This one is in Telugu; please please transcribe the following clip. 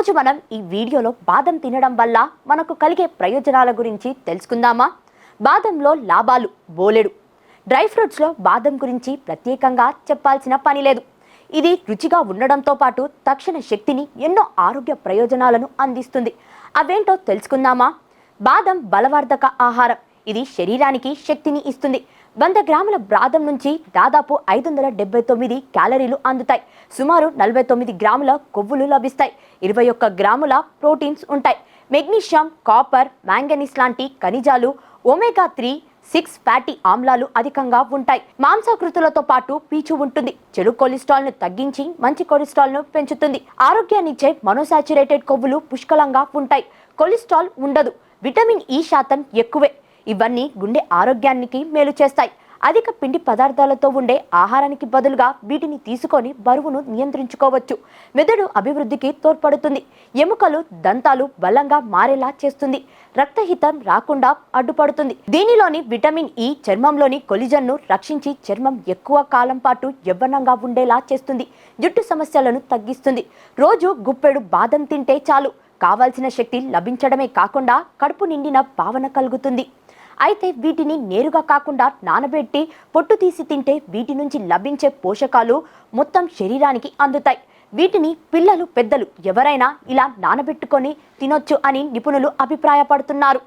ఈరోజు మనం ఈ వీడియోలో బాదం తినడం వల్ల మనకు కలిగే ప్రయోజనాల గురించి తెలుసుకుందామా? బాదంలో లాభాలు బోలెడు. డ్రై ఫ్రూట్స్లో బాదం గురించి ప్రత్యేకంగా చెప్పాల్సిన పని లేదు. ఇది రుచిగా ఉండడంతో పాటు తక్షణ శక్తిని, ఎన్నో ఆరోగ్య ప్రయోజనాలను అందిస్తుంది. అవేంటో తెలుసుకుందామా? బాదం బలవర్ధక ఆహారం. ఇది శరీరానికి శక్తిని ఇస్తుంది. 100 గ్రాముల బాదం నుంచి దాదాపు 579 క్యాలరీలు అందుతాయి. సుమారు 49 గ్రాముల కొవ్వులు లభిస్తాయి. 21 గ్రాముల ప్రోటీన్స్ ఉంటాయి. మెగ్నీషియం, కాపర్, మ్యాంగనీస్ లాంటి ఖనిజాలు, ఒమేగా 3, 6 ఫ్యాటీ ఆమ్లాలు అధికంగా ఉంటాయి. మాంసాకృతులతో పాటు పీచు ఉంటుంది. చెడు కొలెస్ట్రాల్ ను తగ్గించి మంచి కొలెస్ట్రాల్ ను పెంచుతుంది. ఆరోగ్యాన్నిచ్చే మోనోసాచురేటెడ్ కొవ్వులు పుష్కలంగా ఉంటాయి. కొలెస్ట్రాల్ ఉండదు. విటమిన్ ఈ శాతం ఎక్కువే. ఇవన్నీ గుండె ఆరోగ్యానికి మేలు చేస్తాయి. అధిక పిండి పదార్థాలతో ఉండే ఆహారానికి బదులుగా వీటిని తీసుకొని బరువును నియంత్రించుకోవచ్చు. మెదడు అభివృద్ధికి తోడ్పడుతుంది. ఎముకలు, దంతాలు బలంగా మారేలా చేస్తుంది. రక్తహితం రాకుండా అడ్డుపడుతుంది. దీనిలోని విటమిన్ ఈ చర్మంలోని కొలిజన్ను రక్షించి చర్మం ఎక్కువ కాలం పాటు యవ్వనంగా ఉండేలా చేస్తుంది. జుట్టు సమస్యలను తగ్గిస్తుంది. రోజు గుప్పెడు బాదం తింటే చాలు. కావాల్సిన శక్తి లభించడమే కాకుండా కడుపు నిండిన భావన కలుగుతుంది. అయితే వీటిని నేరుగా కాకుండా నానబెట్టి పొట్టు తీసి తింటే వీటి నుంచి లభించే పోషకాలు మొత్తం శరీరానికి అందుతాయి. వీటిని పిల్లలు, పెద్దలు ఎవరైనా ఇలా నానబెట్టుకొని తినొచ్చు అని నిపుణులు అభిప్రాయపడుతున్నారు.